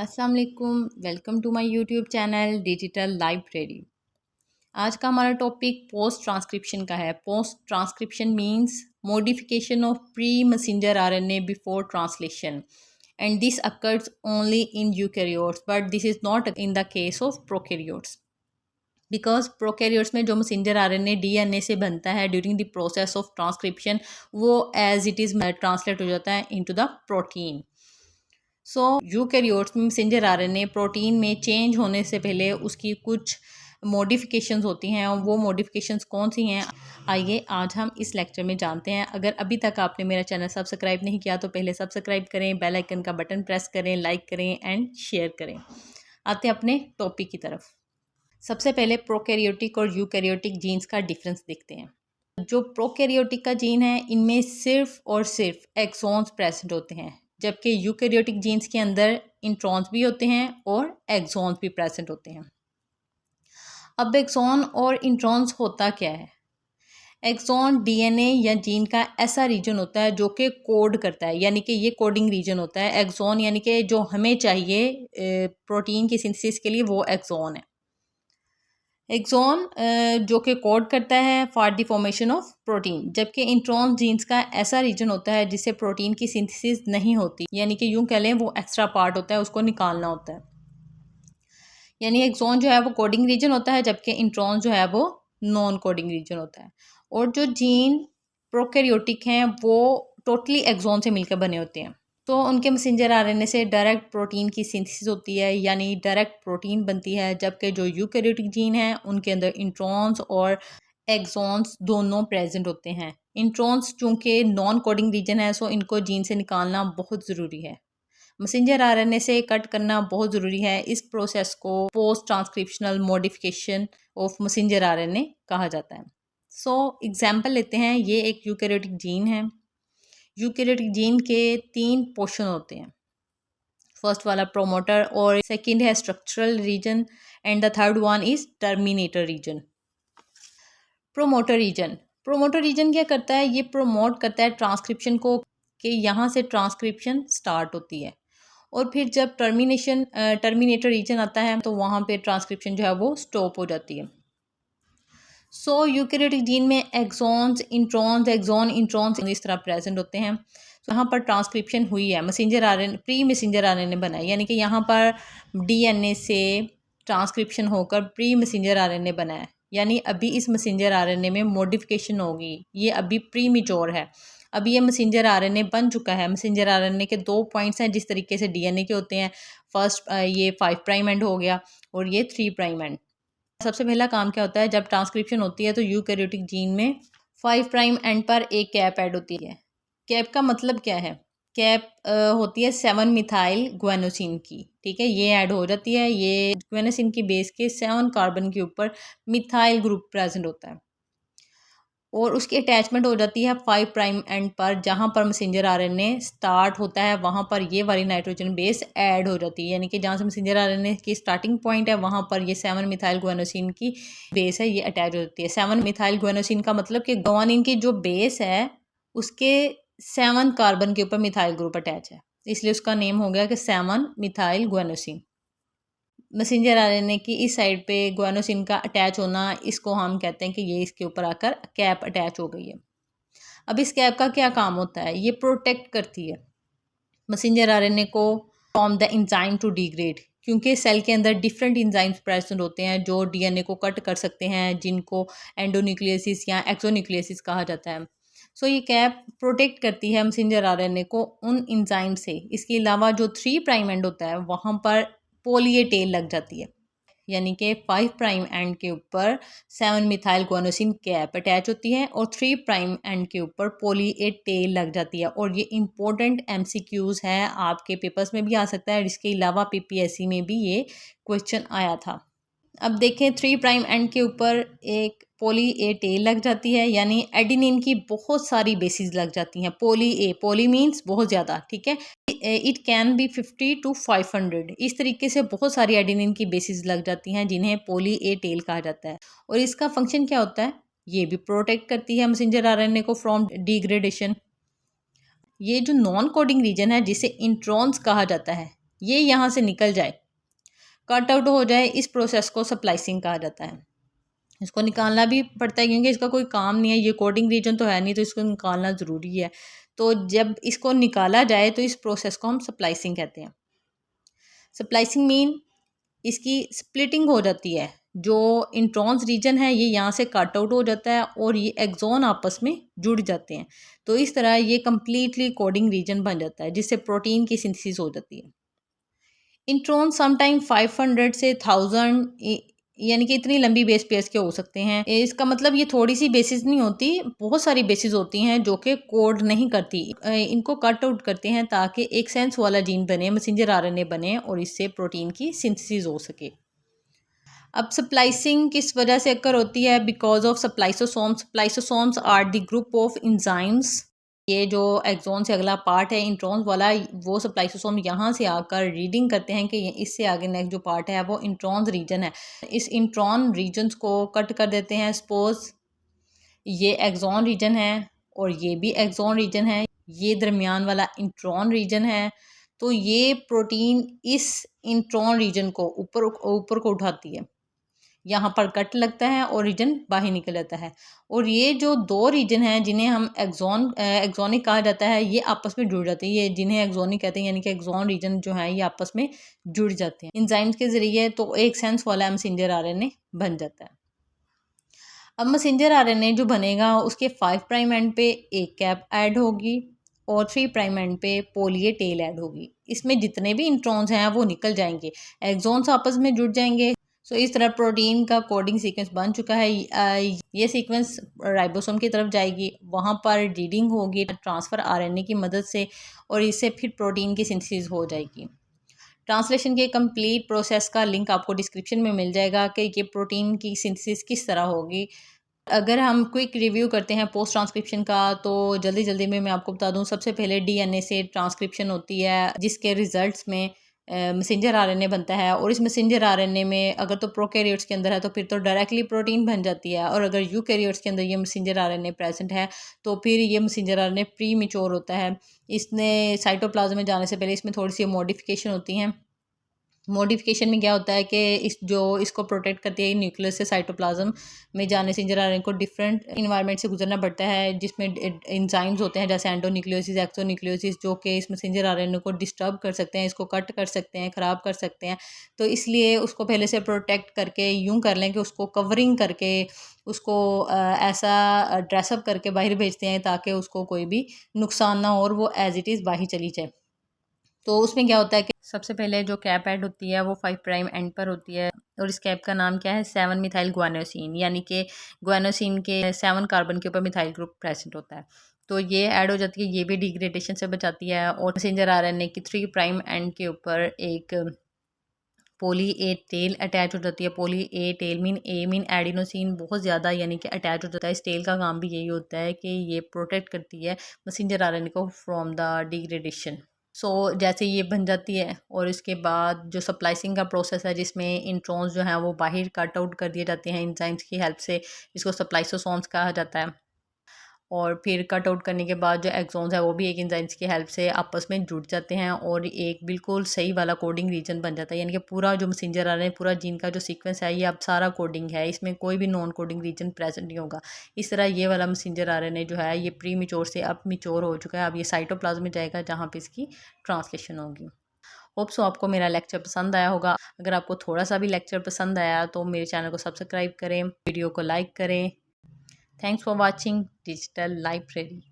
अस्सलाम वालेकुम, welcome to my YouTube channel digital library. आज का हमारा टॉपिक पोस्ट ट्रांसक्रिप्शन का है। Post transcription means modification of pre messenger RNA before translation and this occurs only in eukaryotes but this is not in the case of prokaryotes because prokaryotes में जो messenger RNA DNA से बनता है during the process of transcription वो as it is translate हो जाता है into the protein. So eukaryotes में मैसेंजर आरएनए प्रोटीन में चेंज होने से पहले उसकी कुछ मॉडिफिकेशंस होती हैं और वो मॉडिफिकेशंस कौन सी हैं आइए आज हम इस लेक्चर में जानते हैं। अगर अभी तक आपने मेरा चैनल सब्सक्राइब नहीं किया तो पहले सब्सक्राइब करें, बेल आइकन का बटन प्रेस करें, लाइक करें एंड शेयर करें। आते हैं अपने टॉपिक की तरफ। सबसे पहले प्रोकैरियोटिक और यूकैरियोटिक जीन्स का डिफरेंस देखते हैं। जो प्रोकैरियोटिक का जीन है इनमें सिर्फ और सिर्फ एक्सॉन्स प्रेजेंट होते हैं, जबकि यूकैरियोटिक जीन्स के अंदर इंट्रॉन्स भी होते हैं और एक्सॉन्स भी प्रेजेंट होते हैं। अब एक्सॉन और इंट्रॉन्स होता क्या है? एक्सॉन डीएनए या जीन का ऐसा रीजन होता है जो कि कोड करता है, यानी कि ये कोडिंग रीजन होता है। एक्सॉन यानी कि जो हमें चाहिए प्रोटीन की सिंथेसिस के लिए वो एक्सॉन है। एक्सॉन जो कि कोड करता है for the formation of protein, जबकि इंट्रॉन जीन्स का ऐसा रीजन होता है जिससे प्रोटीन की सिंथेसिस नहीं होती, यानी कि यूं कह लें वो एक्स्ट्रा पार्ट होता है, उसको निकालना होता है। यानी एक्सॉन जो है वो कोडिंग रीजन होता है जबकि इंट्रॉन जो है वो नॉन कोडिंग रीजन होता है। और जो जीन प्रोकैरियोटिक हैं वो टोटली एक्सॉन से मिलकर बने होते हैं, तो उनके मैसेंजर आरएनए से डायरेक्ट प्रोटीन की सिंथेसिस होती है, यानी डायरेक्ट प्रोटीन बनती है। जबकि जो यूकैरियोटिक जीन है उनके अंदर इंट्रॉन्स और एक्सॉन्स दोनों प्रेजेंट होते हैं। इंट्रॉन्स चूंकि नॉन कोडिंग रीजन है सो इनको जीन से निकालना बहुत ज़रूरी है। मैसेंजर आरएनए से कट करना बहुत ज़रूरी है। इस प्रोसेस को post transcriptional modification of messenger RNA कहा जाता है। सो एग्जांपल लेते हैं। ये एक यूकैरियोटिक जीन है। यूकैरियोटिक जीन के 3 पोर्शन होते हैं। फर्स्ट वाला प्रोमोटर और सेकंड है structural region and the third one is terminator region. Promoter region क्या करता है? ये प्रोमोट करता है ट्रांसक्रिप्शन को कि यहाँ से ट्रांसक्रिप्शन स्टार्ट होती है, और फिर जब टर्मिनेटर रीजन आता है तो वहाँ पे ट्रांसक्रिप्शन जो है वो स्टॉप हो जाती है। सो यूकैरियोटिक जीन में एक्सॉन्स, इंट्रॉन्स, एक्सॉन, इंट्रॉन्स इस तरह प्रेजेंट होते हैं। तो यहाँ पर ट्रांसक्रिप्शन हुई है, messenger RNA pre messenger RNA बना है, यानी कि यहाँ पर डीएनए से ट्रांसक्रिप्शन होकर प्री मैसेंजर आरएनए बना है। यानी अभी इस मैसेंजर आरएनए में मॉडिफिकेशन होगी, ये अभी प्री मैच्योर है। अभी ये मैसेंजर आरएनए बन चुका है। मैसेंजर आरएनए के 2 पॉइंट्स हैं जिस तरीके से डीएनए के होते हैं। फर्स्ट ये 5 प्राइम एंड हो गया और ये 3 प्राइम एंड। सबसे पहला काम क्या होता है? जब ट्रांसक्रिप्शन होती है तो यूकैरियोटिक जीन में 5 प्राइम एंड पर एक कैप ऐड होती है। कैप का मतलब क्या है? कैप होती है 7 मिथाइल ग्वेनोसिन की, ठीक है। ये ऐड हो जाती है, ये ग्वेनोसिन की बेस के 7 कार्बन के ऊपर मिथाइल ग्रुप प्रेजेंट होता है और उसकी अटैचमेंट हो जाती है 5 प्राइम एंड पर। जहाँ पर मैसेंजर आरएनए स्टार्ट होता है वहाँ पर ये वाली नाइट्रोजन बेस ऐड हो जाती है, यानी कि जहाँ से मैसेंजर आरएनए की स्टार्टिंग पॉइंट है वहाँ पर ये 7 मिथाइल ग्वेनोसिन की बेस है, ये अटैच हो जाती है। 7 मिथाइल ग्वेनोसिन का मतलब कि ग्वानिन की जो बेस है उसके 7 कार्बन के ऊपर मिथाइल ग्रुप अटैच है, इसलिए उसका नेम हो गया कि 7 मिथाइल ग्वेनोसिन। मैसेंजर आरएनए की इस साइड पे ग्वानोसिन का अटैच होना, इसको हम कहते हैं कि ये इसके ऊपर आकर कैप अटैच हो गई है। अब इस कैप का क्या काम होता है? ये प्रोटेक्ट करती है मैसेंजर आरएनए को from the enzyme to degrade, क्योंकि सेल के अंदर डिफरेंट एंजाइम्स प्रेजेंट होते हैं जो डीएनए को कट कर सकते हैं, जिनको एंडोन्यूक्लियोसिस या एक्सोन्यूक्लियोसिस कहा जाता है। सो ये कैप प्रोटेक्ट करती है मैसेंजर आरएनए को उन एंजाइम से। इसके अलावा जो 3 प्राइम एंड होता है वहाँ पर पोली ए टेल लग जाती है, यानी कि 5 प्राइम एंड के ऊपर 7 मिथाइल ग्वानोसिन कैप अटैच होती है और 3 प्राइम एंड के ऊपर पोली ए टेल लग जाती है। और ये इंपॉर्टेंट एमसीक्यूज है, आपके पेपर्स में भी आ सकता है, इसके अलावा पीपीएससी में भी ये क्वेश्चन आया था। अब देखें 3 प्राइम एंड के ऊपर एक पोली ए टेल लग जाती है, यानी एडिनिन की बहुत सारी बेसिस लग जाती हैं। पोली मीन्स बहुत ज़्यादा, ठीक है। इट कैन बी 50 to 500, इस तरीके से बहुत सारी एडिनिन की बेसिस लग जाती हैं जिन्हें पोली ए टेल कहा जाता है। और इसका फंक्शन क्या होता है? ये भी प्रोटेक्ट करती है मैसेंजर आरएनए को फ्रॉम डिग्रेडेशन। ये जो नॉन कोडिंग रीजन है जिसे इंट्रॉन्स कहा जाता है, ये यहाँ से निकल जाए, कट आउट हो जाए, इस प्रोसेस को स्प्लाइसिंग कहा जाता है। इसको निकालना भी पड़ता है क्योंकि इसका कोई काम नहीं है, ये कोडिंग रीजन तो है नहीं, तो इसको निकालना ज़रूरी है। तो जब इसको निकाला जाए तो इस प्रोसेस को हम स्प्लाइसिंग कहते हैं। स्प्लाइसिंग मीन इसकी स्प्लिटिंग हो जाती है, जो इंट्रॉन्स रीजन है ये यहाँ से कट आउट हो जाता है और ये एक्सॉन आपस में जुड़ जाते हैं। तो इस तरह ये कम्प्लीटली कोडिंग रीजन बन जाता है, जिससे प्रोटीन की सिंथेसिस हो जाती है। इंट्रॉन समटाइम 500 से 1000 यानी कि इतनी लंबी बेस पेयर्स के हो सकते हैं। इसका मतलब ये थोड़ी सी बेसिस नहीं होती, बहुत सारी बेसिस होती हैं जो कि कोड नहीं करती। इनको कट आउट करते हैं ताकि एक सेंस वाला जीन बने, मैसेंजर आरएनए बने और इससे प्रोटीन की सिंथेसिस हो सके। अब स्प्लाइसिंग किस वजह से अक्कर होती है? Because of spliceosomes. Spliceosomes are the group of enzymes. ये जो एक्सॉन से अगला पार्ट है इंट्रॉन्स वाला, वो स्प्लाइसोसोम यहाँ से आकर रीडिंग करते हैं कि इससे आगे नेक्स्ट जो पार्ट है वो इंट्रॉन्स रीजन है। इस इंट्रॉन रीजन्स को कट कर देते हैं। सपोज ये एक्सॉन रीजन है और ये भी एक्सॉन रीजन है, ये दरमियान वाला इंट्रॉन रीजन है। तो ये प्रोटीन इस इंट्रॉन रीजन को ऊपर ऊपर को उठाती है, यहाँ पर कट लगता है और रीजन बाहर निकल जाता है। और ये जो दो रीजन हैं जिन्हें हम एक्सोनिक कहा जाता है, ये आपस में जुड़ जाते हैं। ये जिन्हें एक्सोनिक कहते हैं यानी कि एक्सॉन रीजन जो है ये आपस में जुड़ जाते हैं एंजाइम्स के ज़रिए, तो एक सेंस वाला मैसेंजर आरएनए बन जाता है। अब मैसेंजर आरएनए जो बनेगा उसके 5 प्राइम एंड पे एक कैप ऐड होगी और 3 प्राइम एंड पे पोली ए टेल ऐड होगी। इसमें जितने भी इंट्रॉन्स हैं वो निकल जाएंगे, एक्सॉन्स आपस में जुड़ जाएंगे। सो इस तरह प्रोटीन का कोडिंग सीक्वेंस बन चुका है। ये सीक्वेंस राइबोसोम की तरफ जाएगी, वहाँ पर रीडिंग होगी ट्रांसफ़र आरएनए की मदद से और इससे फिर प्रोटीन की सिंथेसिस हो जाएगी। ट्रांसलेशन के कंप्लीट प्रोसेस का लिंक आपको डिस्क्रिप्शन में मिल जाएगा कि ये प्रोटीन की सिंथेसिस किस तरह होगी। अगर हम क्विक रिव्यू करते हैं पोस्ट ट्रांसक्रिप्शन का, तो जल्दी जल्दी में मैं आपको बता दूं, सबसे पहले डीएनए से ट्रांसक्रिप्शन होती है जिसके रिजल्ट्स में मैसेंजर आरएनए बनता है। और इस मैसेंजर आरएनए में अगर तो प्रोकैरियोट्स के अंदर है तो फिर तो डायरेक्टली प्रोटीन बन जाती है, और अगर यूकैरियोट्स के अंदर ये मैसेंजर आरएनए प्रेजेंट है तो फिर ये मैसेंजर आरएनए प्री मैच्योर होता है। इसने साइटोप्लाज्म में जाने से पहले इसमें थोड़ी सी मॉडिफिकेशन होती हैं। मॉडिफिकेशन में क्या होता है कि इसको प्रोटेक्ट करती है न्यूक्लियस से साइटोप्लाज्म में जाने से आरएनए को डिफरेंट इन्वायरमेंट से गुजरना पड़ता है, जिसमें एंजाइम्स होते हैं जैसे एंडोन्यूक्लियोसिस, एक्सोन्यूक्लियोसिस, जो कि इस मैसेंजर आरएनए को डिस्टर्ब कर सकते हैं, इसको कट कर सकते हैं, ख़राब कर सकते हैं। तो इसलिए उसको पहले से प्रोटेक्ट करके यूँ कर लें कि उसको कवरिंग करके उसको ऐसा ड्रेसअप करके बाहर भेजते हैं ताकि उसको कोई भी नुकसान ना हो और वो एज इट इज़ बाहर चली जाए। तो उसमें क्या होता है कि सबसे पहले जो कैप ऐड होती है वो 5 प्राइम एंड पर होती है और इस कैप का नाम क्या है? 7 मिथाइल ग्वानोसिन, यानी कि ग्वानोसिन के 7 कार्बन के ऊपर मिथाइल ग्रुप प्रेजेंट होता है। तो ये ऐड हो जाती है, ये भी डिग्रेडेशन से बचाती है। और मैसेंजर आरएनए की 3 प्राइम एंड के ऊपर एक पोली ए टेल अटैच हो जाती है। पोली ए टेल मीन एडिनोसिन बहुत ज़्यादा यानी कि अटैच हो जाता है। इस टेल का काम भी यही होता है कि ये प्रोटेक्ट करती है मैसेंजर आरएनए को फ्रॉम द डिग्रेडेशन। जैसे ये बन जाती है और इसके बाद जो स्प्लाइसिंग का प्रोसेस है जिसमें इंट्रॉन्स जो हैं वो बाहर कट आउट कर दिए जाते हैं एंजाइम्स की हेल्प से, इसको स्प्लाइसोसोम्स कहा जाता है। और फिर कट आउट करने के बाद जो एक्सॉन्स है वो भी एक एंजाइम्स की हेल्प से आपस में जुड़ जाते हैं और एक बिल्कुल सही वाला कोडिंग रीजन बन जाता है। यानी कि पूरा जो मैसेंजर आ रहा है, पूरा जीन का जो सीक्वेंस है ये अब सारा कोडिंग है, इसमें कोई भी नॉन कोडिंग रीजन प्रेजेंट नहीं होगा। इस तरह ये वाला मैसेंजर आरएनए जो है ये प्री मिच्योर से अब मिच्योर हो चुका है। अब ये साइटोप्लाज्म में जाएगा जहाँ पे इसकी ट्रांसलेशन होगी। होप सो आपको मेरा लेक्चर पसंद आया होगा। अगर आपको थोड़ा सा भी लेक्चर पसंद आया तो मेरे चैनल को सब्सक्राइब करें, वीडियो को लाइक करें। Thanks for watching Digital Library.